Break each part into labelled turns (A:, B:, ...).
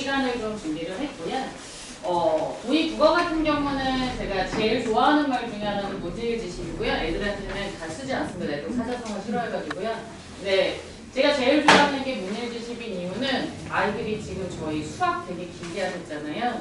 A: 시간을 좀 준비를 했고요. 고2 국어 같은 경우는 제가 제일 좋아하는 말 중에 하나는 문제일지식이고요. 애들한테는 다 쓰지 않습니다. 애들 사자성어 싫어해가지고요. 네, 제가 제일 좋아하는 게 문제일지식인 이유는 아이들이 지금 저희 수학 되게 길게 하셨잖아요.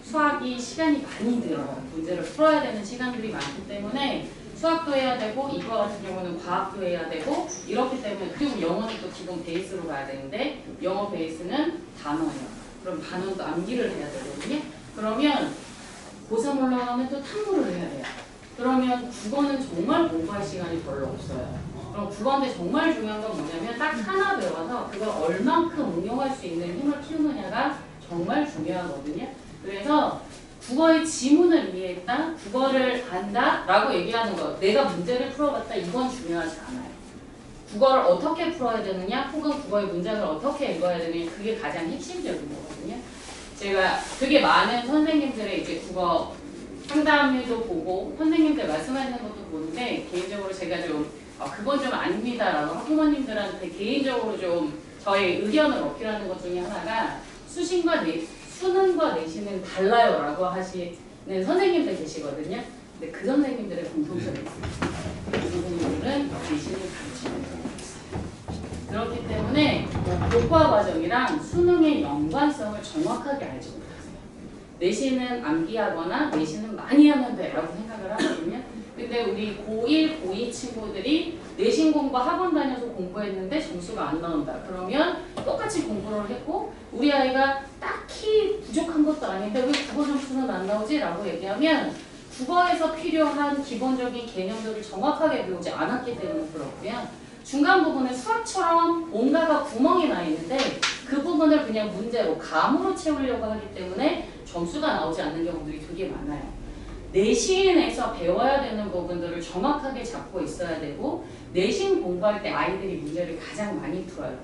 A: 수학이 시간이 많이 들어요. 문제를 풀어야 되는 시간들이 많기 때문에 수학도 해야 되고 이거 같은 경우는 과학도 해야 되고 이렇기 때문에 그리고 영어는 또 기본 베이스로 가야 되는데 영어 베이스는 단어예요. 그럼 단어도 암기를 해야 되거든요. 그러면 고3 올라가면 또 탐구를 해야 돼요. 그러면 국어는 정말 공부할 시간이 별로 없어요. 그럼 국어인데 정말 중요한 건 뭐냐면 딱 하나 배워서 그걸 얼만큼 응용할 수 있는 힘을 키우느냐가 정말 중요하거든요. 그래서 국어의 지문을 이해했다, 국어를 안다 라고 얘기하는 거, 내가 문제를 풀어봤다, 이건 중요하지 않아요. 국어를 어떻게 풀어야 되느냐 혹은 국어의 문장을 어떻게 읽어야 되느냐, 그게 가장 핵심적인 거거든요. 제가 되게 많은 선생님들의 이제 국어 상담도 보고 선생님들 말씀하시는 것도 보는데 개인적으로 제가 좀 그건 좀 아닙니다 라고 학부모님들한테 개인적으로 좀 저의 의견을 어필하는 것 중에 하나가 수능과 내신은 달라요 라고 하시는 선생님들 계시거든요. 근데 그 선생님들의 공통점이 있습니다. 그 선생님들은 내신을 가르치는 경우가 있어요. 그렇기 때문에 교과 과정이랑 수능의 연관성을 정확하게 알지 못하세요. 내신은 암기하거나 내신은 많이 하면 돼 라고 생각을 하거든요. 근데 우리 고1, 고2 친구들이 내신 공부 학원 다녀서 공부했는데 점수가 안 나온다. 그러면 똑같이 공부를 했고 우리 아이가 딱히 부족한 것도 아닌데 왜 국어 점수는 안 나오지? 라고 얘기하면 국어에서 필요한 기본적인 개념들을 정확하게 배우지 않았기 때문에 그렇고요. 중간 부분에 수학처럼 뭔가가 구멍이 나 있는데 그 부분을 그냥 문제로 감으로 채우려고 하기 때문에 점수가 나오지 않는 경우들이 되게 많아요. 내신에서 배워야 되는 부분들을 정확하게 잡고 있어야 되고 내신 공부할 때 아이들이 문제를 가장 많이 풀어요.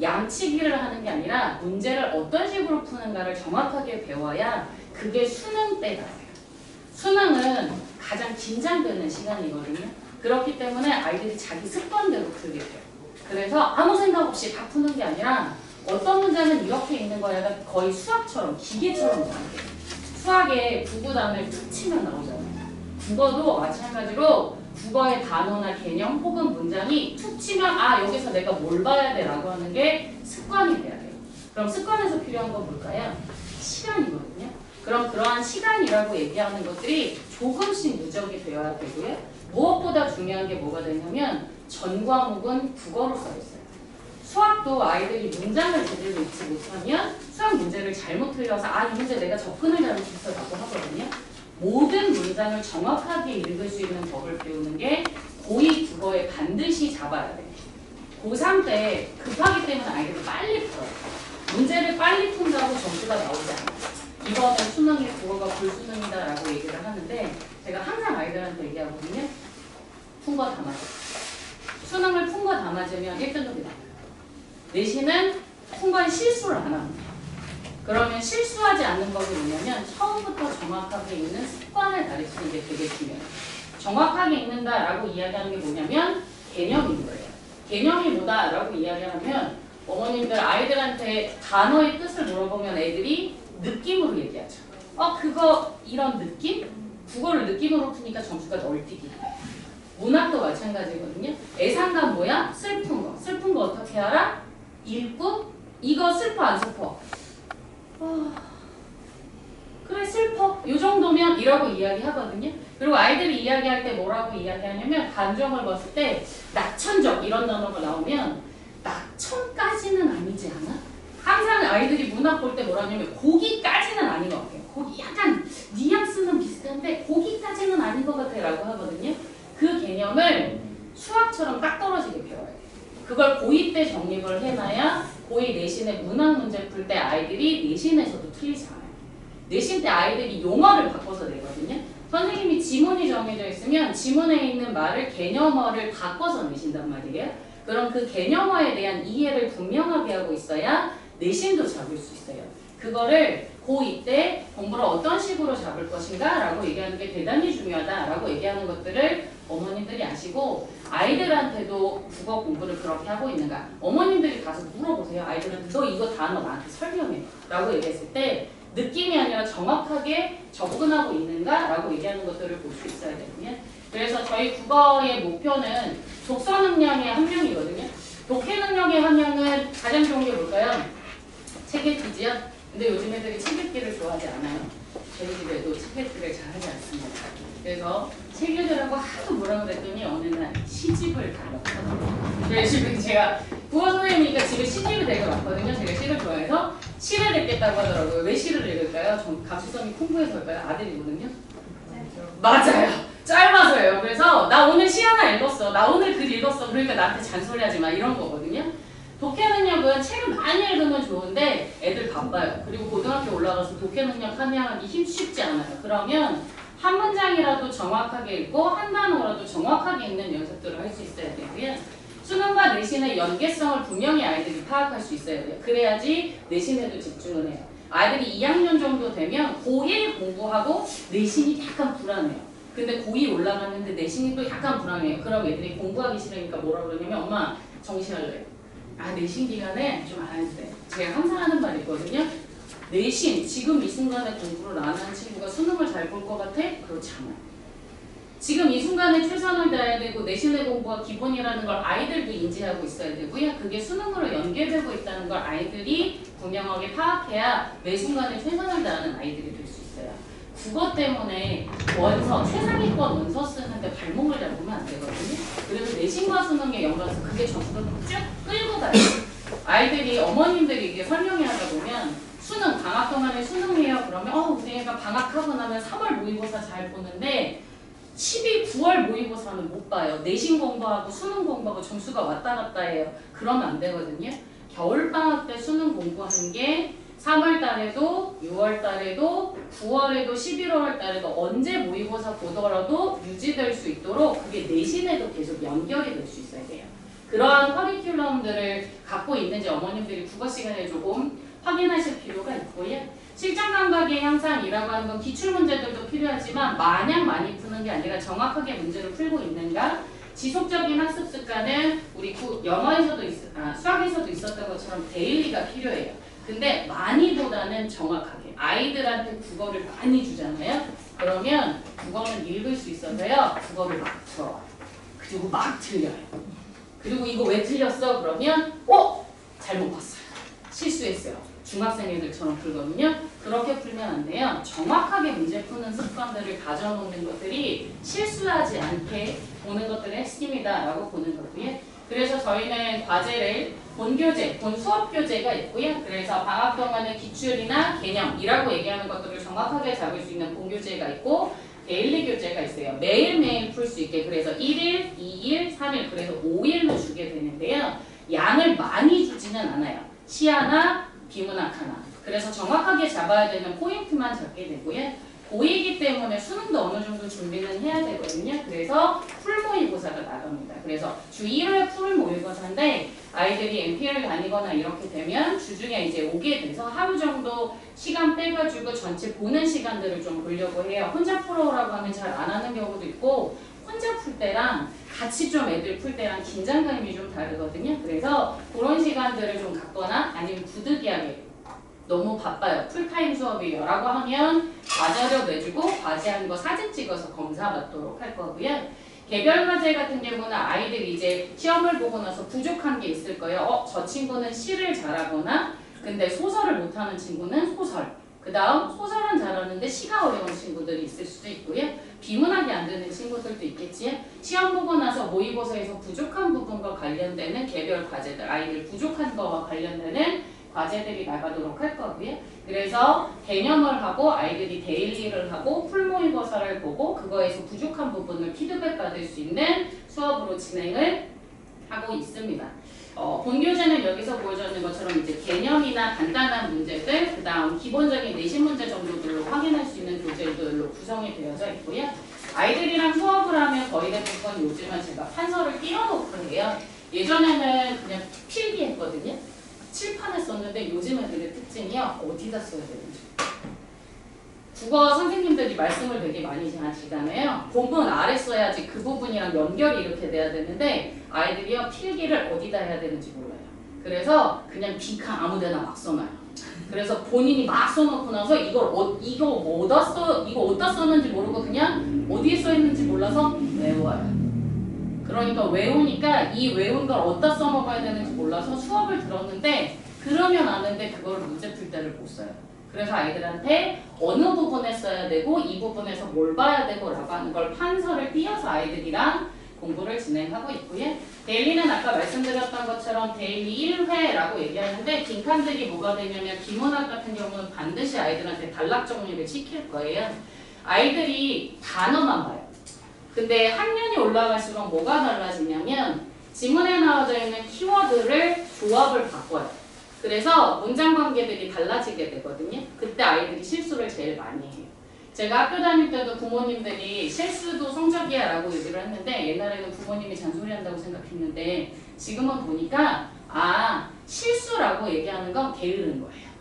A: 양치기를 하는 게 아니라 문제를 어떤 식으로 푸는가를 정확하게 배워야 그게 수능 때가 돼요. 수능은 가장 긴장되는 시간이거든요. 그렇기 때문에 아이들이 자기 습관대로 풀게 돼요. 그래서 아무 생각 없이 다 푸는 게 아니라 어떤 문제는 이렇게 있는 거야 거의 수학처럼 기계처럼 나와요. 수학에 부구단을 툭 치면 나오잖아요. 국어도 마찬가지로 국어의 단어나 개념 혹은 문장이 툭 치면 아 여기서 내가 뭘 봐야 돼 라고 하는 게 습관이 돼야 돼요. 그럼 습관에서 필요한 건 뭘까요? 시간이거든요. 그럼 그러한 시간이라고 얘기하는 것들이 조금씩 누적이 되어야 되고요. 무엇보다 중요한 게 뭐가 되냐면 전 과목은 국어로 써 있어요. 수학도 아이들이 문장을 제대로 읽지 못하면 수학 문제를 잘못 틀려서 이 문제 내가 접근을 잘못했어라고 하거든요. 모든 문장을 정확하게 읽을 수 있는 법을 배우는 게 고2 국어에 반드시 잡아야 돼요. 고3 때 급하기 때문에 아이들이 빨리 풀어요. 문제를 빨리 푼다고 점수가 나오지 않아요. 이번에 수능이 국어가 불수능이다 라고 얘기를 하는데 제가 항상 아이들한테 얘기하거든요. 푼 거 다 맞아. 수능을 푼 거 다 맞으면 1등급이 나와요. 내신은 푼 건 실수를 안 합니다. 그러면 실수하지 않는 법이 뭐냐면 처음부터 정확하게 읽는 습관을 가르치는 게 되게 중요해요. 정확하게 읽는다라고 이야기하는 게 뭐냐면 개념인 거예요. 개념이 뭐다라고 이야기하면 어머님들 아이들한테 단어의 뜻을 물어보면 애들이 느낌으로 얘기하죠. 그거 이런 느낌? 국어를 느낌으로 푸니까 점수가 널뛰기. 문학도 마찬가지거든요. 애상감 뭐야? 슬픈 거. 슬픈 거 어떻게 알아? 읽고 이거 슬퍼 안 슬퍼? 그래 슬퍼. 이 정도면 이라고 이야기하거든요. 그리고 아이들이 이야기할 때 뭐라고 이야기하냐면 감정을 봤을 때 낙천적 이런 단어가 나오면 낙천까지는 아니지 않아? 항상 아이들이 문학 볼 때 뭐라냐면 거기까지는 아닌 것 같아요. 거기 약간 뉘앙스는 비슷한데 거기까지는 아닌 것 같아 라고 하거든요. 그 개념을 수학처럼 딱 떨어지게 배워야 돼요. 그걸 고2 때 정립을 해놔야 고2 내신에 문학 문제 풀 때 아이들이 내신에서도 틀리지 않아요. 내신 때 아이들이 용어를 바꿔서 내거든요. 선생님이 지문이 정해져 있으면 지문에 있는 말을 개념어를 바꿔서 내신단 말이에요. 그럼 그 개념어에 대한 이해를 분명하게 하고 있어야 내신도 잡을 수 있어요. 그거를 고2 고2 때 공부를 어떤 식으로 잡을 것인가 라고 얘기하는 게 대단히 중요하다라고 얘기하는 것들을 어머님들이 아시고 아이들한테도 국어 공부를 그렇게 하고 있는가 어머님들이 가서 물어보세요. 아이들한테 너 이거 단어 나한테 설명해 라고 얘기했을 때 느낌이 아니라 정확하게 접근하고 있는가 라고 얘기하는 것들을 볼 수 있어야 되거든요. 그래서 저희 국어의 목표는 독서 능력의 함량이거든요. 독해 능력의 함량은 가장 좋은 게 뭘까요? 책 읽기지요? 근데 요즘 애들이 책 읽기를 좋아하지 않아요. 저희 집에도 책 읽기를 잘하지 않습니다. 그래서 책 읽으라고 하도 뭐라 그랬더니 어느 날 시집을 가려고 그래서 제가 국어 선생님이니까 집에 시집이 되게 많거든요. 제가 시를 좋아해서 시를 읽겠다고 하더라고요. 왜 시를 읽을까요? 전 감수성이 풍부해서일까요? 아들이거든요. 맞아요. 짧아서예요. 그래서 나 오늘 시 하나 읽었어. 나 오늘 글 읽었어. 그러니까 나한테 잔소리하지 마. 이런 거거든요. 독해 능력은 책을 많이 읽으면 좋은데 애들 바빠요. 그리고 고등학교 올라가서 독해 능력 함양하기 쉽지 않아요. 그러면 한 문장이라도 정확하게 읽고 한 단어라도 정확하게 읽는 연습들을 할 수 있어야 되고요. 수능과 내신의 연계성을 분명히 아이들이 파악할 수 있어야 돼요. 그래야지 내신에도 집중을 해요. 아이들이 2학년 정도 되면 고1 공부하고 내신이 약간 불안해요. 근데 고2 올라갔는데 내신이 또 약간 불안해요. 그럼 애들이 공부하기 싫으니까 뭐라 그러냐면 엄마 정시할래요. 아 내신 기간에 좀 안 해도 돼. 제가 항상 하는 말이 있거든요. 내신 지금 이 순간에 공부를 안 하는 친구가 수능을 잘 볼 것 같아? 그렇지 않아요. 지금 이 순간에 최선을 다해야 되고 내신의 공부가 기본이라는 걸 아이들도 인지하고 있어야 되고요. 그게 수능으로 연계되고 있다는 걸 아이들이 분명하게 파악해야 매 순간에 최선을 다하는 아이들이 될 수 있어요. 국어 때문에 원서, 최상위권 원서 쓰는데 발목을 잡으면 안 되거든요. 그래서 내신과 수능의 연관성 그게 전부 쭉 끌고 가요. 아이들이 어머님들이 이게 설명회 하다 보면 수능 방학 동안에 수능이에요. 그러면 우리 애가 방학하고 나면 3월 모의고사 잘 보는데 9월 모의고사는 못 봐요. 내신 공부하고 수능 공부하고 점수가 왔다 갔다 해요. 그러면 안 되거든요. 겨울방학 때 수능 공부하는 게 3월 달에도 6월 달에도 9월에도 11월 달에도 언제 모의고사 보더라도 유지될 수 있도록 그게 내신에도 계속 연결이 될 수 있어야 돼요. 그러한 커리큘럼들을 갖고 있는지 어머님들이 국어 시간에 조금 확인하실 필요가 있고요. 실전 감각의 향상이라고 하는 건 기출문제들도 필요하지만 마냥 많이 푸는 게 아니라 정확하게 문제를 풀고 있는가 지속적인 학습 습관은 우리 영어에서도 수학에서도 있었던 것처럼 데일리가 필요해요. 근데 많이보다는 정확하게 아이들한테 국어를 많이 주잖아요. 그러면 국어는 읽을 수 있어서요. 국어를 막 풀어요. 그리고 막 틀려요. 그리고 이거 왜 틀렸어? 그러면 잘못 봤어요. 실수했어요. 중학생 애들처럼 풀거든요. 그렇게 풀면 안 돼요. 정확하게 문제 푸는 습관들을 가져놓는 것들이 실수하지 않게 보는 것들의 핵심이다라고 보는 거고요. 그래서 저희는 과제를 본교재, 본수업교재가 있고요. 그래서 방학 동안에 기출이나 개념이라고 얘기하는 것들을 정확하게 잡을 수 있는 본교재가 있고 데일리 교재가 있어요. 매일매일 풀 수 있게. 그래서 1일, 2일, 3일, 그래서 5일로 주게 되는데요. 양을 많이 주지는 않아요. 시 하나, 비문학 하나. 그래서 정확하게 잡아야 되는 포인트만 잡게 되고요. 고2이기 때문에 수능도 어느 정도 준비는 해야 되거든요. 그래서 풀모의고사가 나갑니다. 그래서 주 1회 풀모의고사인데 아이들이 MP를 다니거나 이렇게 되면 주중에 이제 오게 돼서 하루 정도 시간 빼가지고 전체 보는 시간들을 좀 보려고 해요. 혼자 풀어오라고 하면 잘 안 하는 경우도 있고 혼자 풀 때랑 같이 좀 애들 풀 때랑 긴장감이 좀 다르거든요. 그래서 그런 시간들을 좀 갖거나 아니면 부득이하게 너무 바빠요. 풀타임 수업이요라고 하면 과제료 내주고 과제하는 거 사진 찍어서 검사받도록 할 거고요. 개별 과제 같은 경우는 아이들이 이제 시험을 보고 나서 부족한 게 있을 거예요. 저 친구는 시를 잘하거나 근데 소설을 못하는 친구는 소설. 그 다음 소설은 잘하는데 시가 어려운 친구들이 있을 수도 있고요. 비문학이 안 되는 친구들도 있겠지요. 시험 보고 나서 모의고사에서 부족한 부분과 관련되는 개별 과제들, 아이들 부족한 거와 관련되는 과제들이 나가도록 할 거고요. 그래서 개념을 하고 아이들이 데일리를 하고 풀모의고사를 보고 그거에서 부족한 부분을 피드백 받을 수 있는 수업으로 진행을 하고 있습니다. 본교재는 여기서 보여주는 것처럼 이제 개념이나 간단한 문제들, 그 다음 기본적인 내신 문제 정도들로 확인할 수 있는 교재들로 구성이 되어져 있고요. 아이들이랑 수업을 하면 거의 대부분 요즘은 제가 판서를 띄워놓고 해요. 예전에는 그냥 필기했거든요. 칠판에 썼는데 요즘 애들의 특징이요. 어디다 써야 되는지. 국어 선생님들이 말씀을 되게 많이 하시잖아요. 본문 아래 써야지 그 부분이랑 연결이 이렇게 돼야 되는데 아이들이요 필기를 어디다 해야 되는지 몰라요. 그래서 그냥 빈칸 아무데나 막 써놔요. 그래서 본인이 막 써놓고 나서 이거 어디다 썼는지 모르고 그냥 어디에 써 있는지 몰라서 외워요. 그러니까 외우니까 이 외운 걸 어디다 써먹어야 되는지 몰라서 수업을 들었는데 그러면 아는데 그걸 문제 풀 때를 못 써요. 그래서 아이들한테 어느 부분에 써야 되고 이 부분에서 뭘 봐야 되고 라고 하는 걸 판서를 띄어서 아이들이랑 공부를 진행하고 있고요. 데일리는 아까 말씀드렸던 것처럼 데일리 1회라고 얘기하는데 빈칸들이 뭐가 되냐면 비문학 같은 경우는 반드시 아이들한테 단락 정리를 시킬 거예요. 아이들이 단어만 봐요. 근데 학년이 올라갈수록 뭐가 달라지냐면 지문에 나와져 있는 키워드를 조합을 바꿔요. 그래서 문장 관계들이 달라지게 되거든요. 그때 아이들이 실수를 제일 많이 해요. 제가 학교 다닐 때도 부모님들이 실수도 성적이야 라고 얘기를 했는데 옛날에는 부모님이 잔소리한다고 생각했는데 지금은 보니까 실수라고 얘기하는 건 게으른 거예요.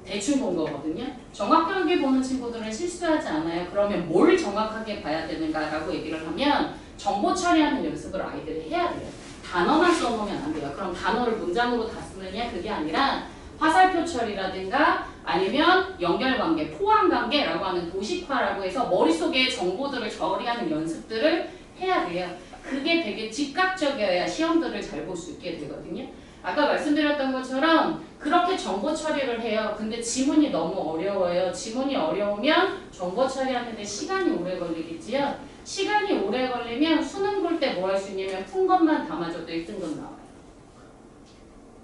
A: 대충 본 거거든요. 정확하게 보는 친구들은 실수하지 않아요. 그러면 뭘 정확하게 봐야 되는가라고 얘기를 하면 정보 처리하는 연습을 아이들이 해야 돼요. 단어만 써놓으면 안 돼요. 그럼 단어를 문장으로 다 쓰느냐 그게 아니라 화살표 처리라든가 아니면 연결관계, 포함관계라고 하는 도식화라고 해서 머릿속에 정보들을 처리하는 연습들을 해야 돼요. 그게 되게 즉각적이어야 시험들을 잘 볼 수 있게 되거든요. 아까 말씀드렸던 것처럼 그렇게 정보 처리를 해요. 근데 지문이 너무 어려워요. 지문이 어려우면 정보 처리하는데 시간이 오래 걸리겠지요. 시간이 오래 걸리면 수능 볼 때 뭐 할 수 있냐면 푼 것만 담아줘도 1등급 나와요.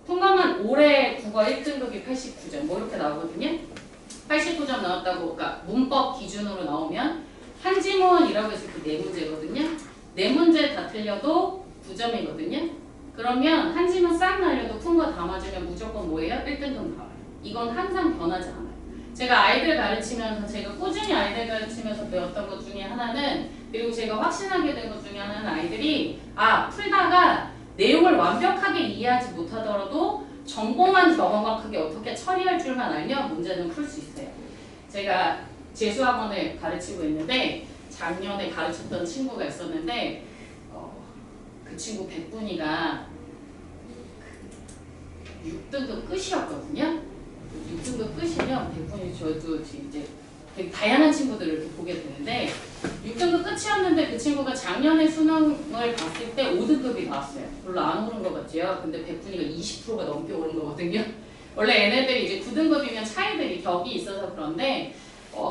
A: 푼 것만 올해 국어 1등급이 89점 뭐 이렇게 나오거든요. 89점 나왔다고 그러니까 문법 기준으로 나오면 한 지문이라고 해서 그 4문제거든요. 4문제 다 틀려도 9점이거든요. 그러면 한 지문 싹 날려도 푼 거 담아주면 무조건 뭐예요? 1등급 나와요. 이건 항상 변하지 않아요. 제가 아이들 가르치면서 제가 꾸준히 아이들 가르치면서 배웠던 것 중에 하나는 그리고 제가 확신하게 된 것 중에 하나는 아이들이 풀다가 내용을 완벽하게 이해하지 못하더라도 정보만 정확하게 어떻게 처리할 줄만 알면 문제는 풀 수 있어요. 제가 재수학원을 가르치고 있는데 작년에 가르쳤던 친구가 있었는데 그 친구 백분이가 6등급 끝이었거든요. 6등급 끝이면 백분이 저도 이제 되게 다양한 친구들을 이렇게 보게 되는데 6등급 끝이었는데 그 친구가 작년에 수능을 봤을 때 5등급이 나왔어요. 별로 안 오른 것 같지요. 근데 백분이가 20%가 넘게 오른 거거든요. 원래 얘네들이 이제 9등급이면 차이들이 격이 있어서 그런데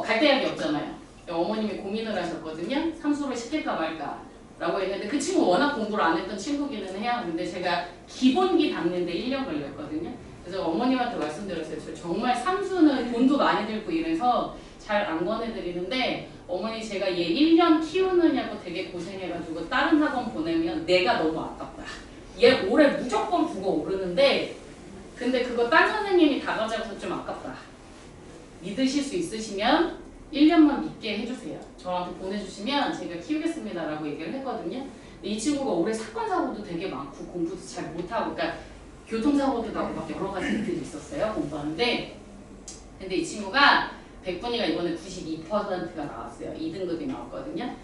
A: 갈대약이 없잖아요. 어머님이 고민을 하셨거든요. 삼수를 시킬까 말까 라고 했는데 그 친구 워낙 공부를 안 했던 친구기는 해요. 근데 제가 기본기 닦는데 1년 걸렸거든요. 그래서 어머님한테 말씀드렸어요. 저 정말 삼수는 돈도 많이 들고 이래서 잘 안 권해드리는데 어머니 제가 얘 1년 키우느냐고 되게 고생해가지고 다른 학원 보내면 내가 너무 아깝다. 얘 올해 무조건 국어 오르는데 근데 그거 딴 선생님이 다 가져가서 좀 아깝다. 믿으실 수 있으시면 1년만 믿게 해주세요. 저한테 보내주시면 제가 키우겠습니다 라고 얘기를 했거든요. 근데 이 친구가 올해 사건 사고도 되게 많고 공부도 잘 못하고 그러니까 교통사고도 나고 막 여러 가지 일들이 있었어요. 공부하는데 근데 이 친구가 백분이가 이번에 92%가 나왔어요. 2등급이 나왔거든요.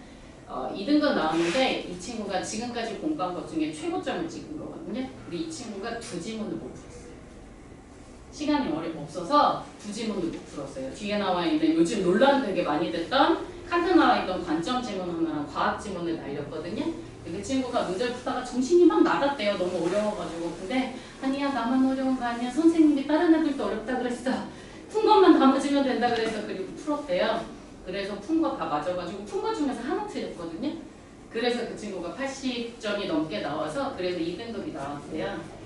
A: 2등급 나왔는데 이 친구가 지금까지 공부한 것 중에 최고점을 찍은 거거든요. 근데 이 친구가 2지문을 못 풀었어요. 시간이 없어서 2지문을 못 풀었어요. 뒤에 나와 있는 요즘 논란 되게 많이 됐던 칸트 나와 있던 관점 지문 하나랑 과학 지문을 날렸거든요. 그 친구가 문제를 풀다가 정신이 막 나갔대요. 너무 어려워가지고. 근데 아니야 나만 어려운 거 아니야. 선생님이 다른 애들도 어렵다 그랬어. 푼 것만 담아주면 된다 그래서 그리고 풀었대요. 그래서 푼 거 다 맞아가지고 푼 거 중에서 하나 틀렸거든요. 그래서 그 친구가 80점이 넘게 나와서 그래서 2등급이 나왔대요.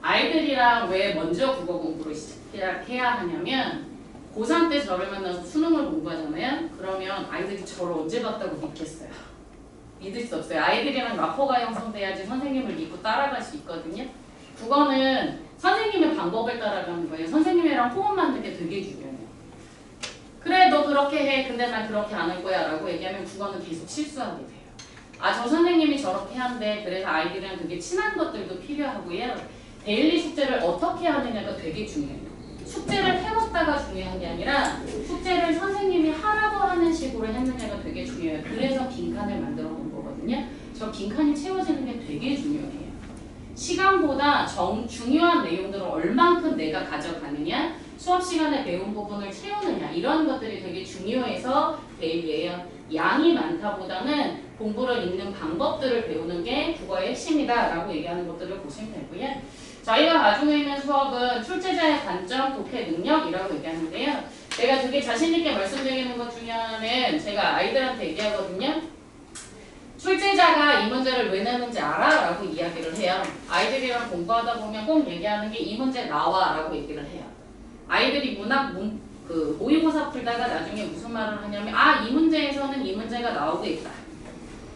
A: 아이들이랑 왜 먼저 국어 공부를 시작해야 하냐면 고3 때 저를 만나서 수능을 공부하잖아요. 그러면 아이들이 저를 언제 봤다고 믿겠어요. 믿을 수 없어요. 아이들이랑 라포가 형성돼야지 선생님을 믿고 따라갈 수 있거든요. 국어는 선생님의 방법을 따라가는 거예요. 선생님이랑 호흡 맞는 게 되게 중요해요. 그래 너 그렇게 해. 근데 난 그렇게 안 할 거야 라고 얘기하면 국어는 계속 실수하게 돼요. 저 선생님이 저렇게 한대. 그래서 아이들이랑 되게 친한 것들도 필요하고요. 데일리 숙제를 어떻게 하느냐가 되게 중요해요. 숙제를 해먹다가 중요한 게 아니라 숙제를 선생님이 식으로 했느냐가 되게 중요해요. 그래서 빈칸을 만들어 놓은 거거든요. 저 빈칸이 채워지는 게 되게 중요해요. 시간보다 중요한 내용들을 얼만큼 내가 가져가느냐, 수업 시간에 배운 부분을 채우느냐, 이런 것들이 되게 중요해서 데일리예요. 양이 많다보다는 공부를 읽는 방법들을 배우는 게 국어의 핵심이다 라고 얘기하는 것들을 보시면 되고요. 저희가 가지고 있는 수업은 출제자의 관점, 독해 능력이라고 얘기하는데요. 제가 되게 자신있게 말씀드리는 것 중에 하나는 제가 아이들한테 얘기하거든요. 출제자가 이 문제를 왜 내는지 알아? 라고 이야기를 해요. 아이들이랑 공부하다 보면 꼭 얘기하는 게 이 문제 나와 라고 얘기를 해요. 아이들이 모의고사 풀다가 나중에 무슨 말을 하냐면 이 문제에서는 이 문제가 나오고 있다.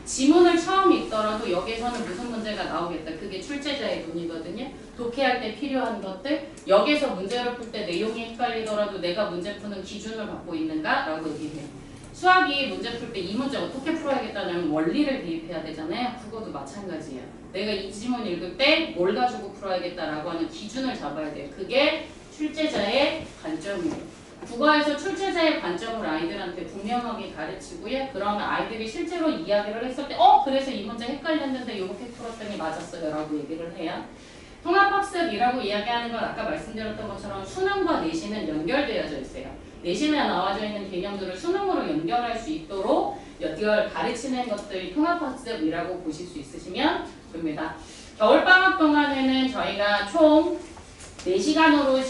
A: 지문을 처음 읽더라도 여기에서는 무슨 문제가 나오겠다. 그게 출제자의 눈이거든요. 독해할 때 필요한 것들, 여기서 문제를 풀 때 내용이 헷갈리더라도 내가 문제 푸는 기준을 갖고 있는가? 라고 얘기해요. 수학이 문제 풀 때 이 문제 어떻게 풀어야겠다는 원리를 대입해야 되잖아요. 국어도 마찬가지예요. 내가 이 지문 읽을 때 뭘 가지고 풀어야겠다라고 하는 기준을 잡아야 돼요. 그게 출제자의 관점이에요. 국어에서 출제자의 관점을 아이들한테 분명하게 가르치고요. 그러면 아이들이 실제로 이야기를 했을 때 그래서 이 문제 헷갈렸는데 이렇게 풀었더니 맞았어요 라고 얘기를 해요. 통합학습이라고 이야기하는 건 아까 말씀드렸던 것처럼 수능과 내신은 연결되어져 있어요. 내신에 나와져 있는 개념들을 수능으로 연결할 수 있도록 가르치는 것들이 통합학습이라고 보실 수 있으시면 됩니다. 겨울방학 동안에는 저희가 총 4시간으로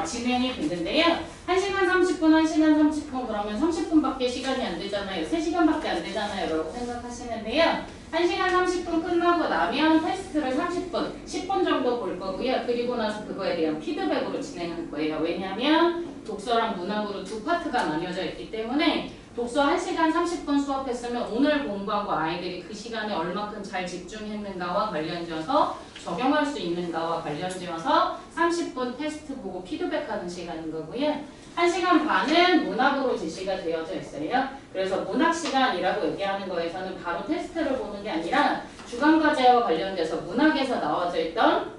A: 진행이 됐는데요. 1시간 30분, 1시간 30분 그러면 30분밖에 시간이 안 되잖아요. 3시간밖에 안 되잖아요. 라고 생각하시는데요. 1시간 30분 끝나고 나면 테스트를 30분, 10분 정도 볼 거고요. 그리고 나서 그거에 대한 피드백으로 진행할 거예요. 왜냐하면 독서랑 문학으로 두 파트가 나뉘어져 있기 때문에 독서 1시간 30분 수업했으면 오늘 공부한 거 아이들이 그 시간에 얼마큼 잘 집중했는가와 관련지어서 적용할 수 있는가와 관련지어서 30분 테스트 보고 피드백하는 시간인 거고요. 1시간 반은 문학으로 제시가 되어져 있어요. 그래서 문학 시간이라고 얘기하는 거에서는 바로 테스트를 보는 게 아니라 주간과제와 관련돼서 문학에서 나와져 있던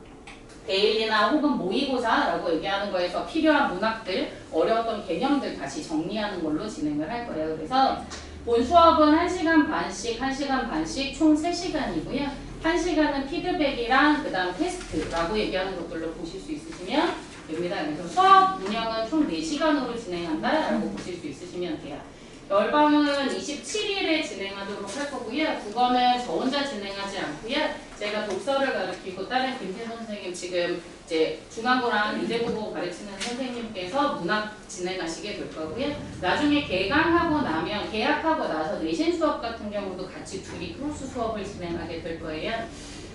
A: 데일리나 혹은 모의고사라고 얘기하는 거에서 필요한 문학들, 어려웠던 개념들 다시 정리하는 걸로 진행을 할 거예요. 그래서 본 수업은 1시간 반씩 총 3시간이고요. 1시간은 피드백이랑 그 다음 테스트라고 얘기하는 것들로 보실 수 있으시면 됩니다. 그래서 수업 운영은 총 4시간으로 진행한다라고 보실 수 있으시면 돼요. 열방은 27일에 진행하도록 할 거고요. 국어는 저 혼자 진행하지 않고요. 제가 독서를 가르치고 다른 김태 선생님 지금 이제 중앙고랑 미대국어 가르치는 선생님께서 문학 진행하시게 될 거고요. 나중에 개강하고 개학하고 나서 내신 수업 같은 경우도 같이 둘이 크로스 수업을 진행하게 될 거예요.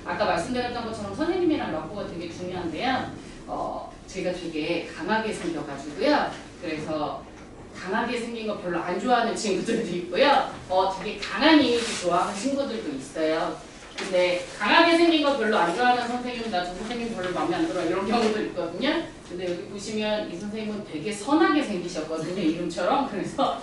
A: 아까 말씀드렸던 것처럼 선생님이랑 rapport 되게 중요한데요. 제가 되게 강하게 생겨가지고요. 그래서 강하게 생긴 거 별로 안 좋아하는 친구들도 있고요. 되게 강한 이미지 좋아하는 친구들도 있어요. 근데 강하게 생긴 거 별로 안 좋아하는 선생님은 나 저 선생님 별로 마음에 안 들어 이런 경우도 있거든요. 근데 여기 보시면 이 선생님은 되게 선하게 생기셨거든요. 이름처럼. 그래서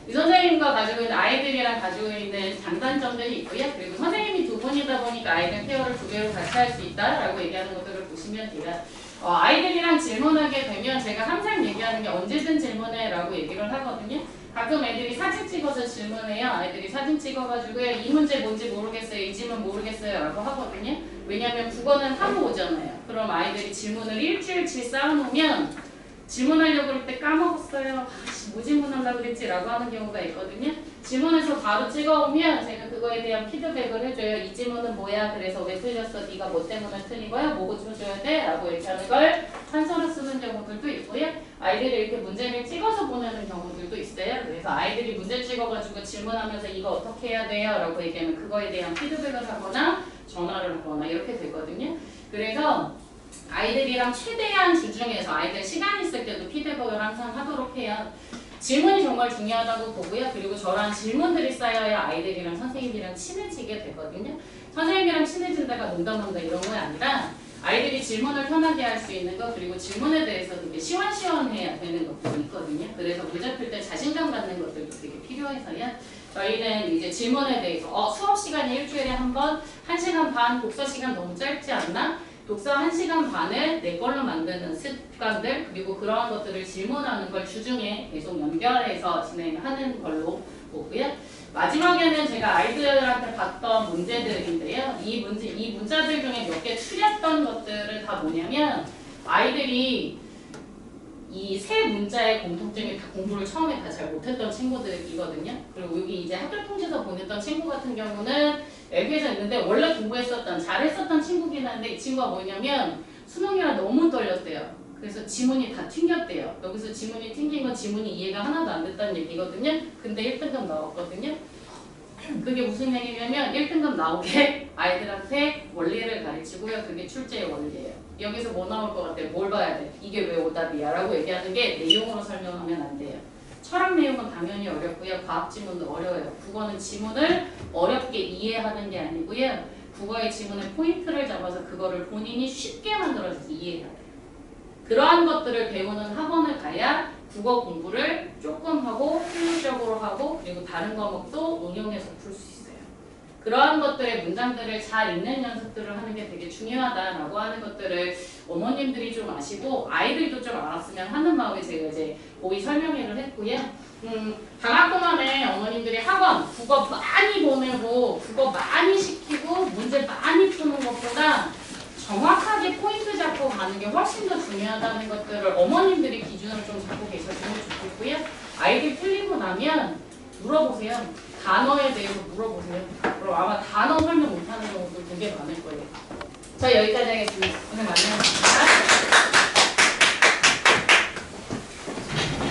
A: 이 선생님과 가지고 있는 아이들이랑 가지고 있는 장단점들이 있고요. 그리고 선생님이 두 분이다 보니까 아이들 케어를 두 개로 같이 할 수 있다라고 얘기하는 것들을 보시면 돼요. 아이들이랑 질문하게 되면 제가 항상 얘기하는 게 언제든 질문해 라고 얘기를 하거든요. 가끔 애들이 사진 찍어서 질문해요. 아이들이 사진 찍어가지고 이 문제 뭔지 모르겠어요. 이 질문 모르겠어요. 라고 하거든요. 왜냐하면 국어는 하고 오잖아요. 그럼 아이들이 질문을 일주일치 쌓아놓으면 질문하려고 할 때 까먹었어요. 뭐 질문하려고 그랬지? 라고 하는 경우가 있거든요. 질문해서 바로 찍어오면 제가 그거에 대한 피드백을 해줘요. 이 질문은 뭐야? 그래서 왜 틀렸어? 네가 뭐 때문에 틀린 거야? 뭐 고쳐줘야 돼? 라고 이렇게 하는 걸 판서를 쓰는 경우들도 있고요. 아이들이 이렇게 문제를 찍어서 보내는 경우들도 있어요. 그래서 아이들이 문제 찍어가지고 질문하면서 이거 어떻게 해야 돼요? 라고 얘기하면 그거에 대한 피드백을 하거나 전화를 하거나 이렇게 되거든요. 그래서 아이들이랑 최대한 주중에서 아이들 시간 있을 때도 피드백을 항상 하도록 해요. 질문이 정말 중요하다고 보고요. 그리고 저랑 질문들이 쌓여야 아이들이랑 선생님이랑 친해지게 되거든요. 선생님이랑 친해진다가 농담한다 이런 건 아니라 아이들이 질문을 편하게 할 수 있는 것 그리고 질문에 대해서 되게 시원시원해야 되는 것들이 있거든요. 그래서 문제 풀 때 자신감 갖는 것들도 되게 필요해서요. 저희는 이제 질문에 대해서 수업 시간이 일주일에 한 번, 1시간 반, 독서 시간 너무 짧지 않나? 독서 1시간 반을 내 걸로 만드는 습관들 그리고 그러한 것들을 질문하는 걸 주중에 계속 연결해서 진행하는 걸로 보고요. 마지막에는 제가 아이들한테 봤던 문제들인데요. 이 문자들 중에 몇 개 추렸던 것들은 다 뭐냐면 아이들이 이 세 문자의 공통점이 다 공부를 처음에 다 잘 못했던 친구들이거든요. 그리고 여기 이제 학교 통지서 보냈던 친구 같은 경우는 LP에서 있는데 원래 공부했었던 잘했었던 친구긴 한데 이 친구가 뭐냐면 수능이라 너무 떨렸대요. 그래서 지문이 다 튕겼대요. 여기서 지문이 튕긴 건 지문이 이해가 하나도 안 됐다는 얘기거든요. 근데 1등급 나왔거든요. 그게 무슨 얘기냐면 1등급 나오게 아이들한테 원리를 가르치고요. 그게 출제의 원리예요. 여기서 뭐 나올 것 같아요? 뭘 봐야 돼? 이게 왜 오답이야? 라고 얘기하는 게 내용으로 설명하면 안 돼요. 철학 내용은 당연히 어렵고요. 과학 지문도 어려워요. 국어는 지문을 어렵게 이해하는 게 아니고요. 국어의 지문의 포인트를 잡아서 그거를 본인이 쉽게 만들어서 이해해야 돼요. 그러한 것들을 배우는 학원을 가야 국어 공부를 조금 하고 효율적으로 하고 그리고 다른 과목도 응용해서 풀 수 있어요. 그러한 것들의 문장들을 잘 읽는 연습들을 하는 게 되게 중요하다라고 하는 것들을 어머님들이 좀 아시고 아이들도 좀 알았으면 하는 마음에 제가 이제 고이 설명회를 했고요. 방학 동안에 어머님들이 학원 국어 많이 보내고 국어 많이 시키고 문제 많이 푸는 것보다 정확하게 포인트 잡고 가는 게 훨씬 더 중요하다는 것들을 어머님들이 기준으로 좀 잡고 계셨으면 좋겠고요. 아이들 틀리고 나면 물어보세요. 단어에 대해서 물어보세요. 그럼 아마 단어 설명 못하는 경우도 되게 많을 거예요. 저 여기까지 하겠습니다. 오늘 만나요.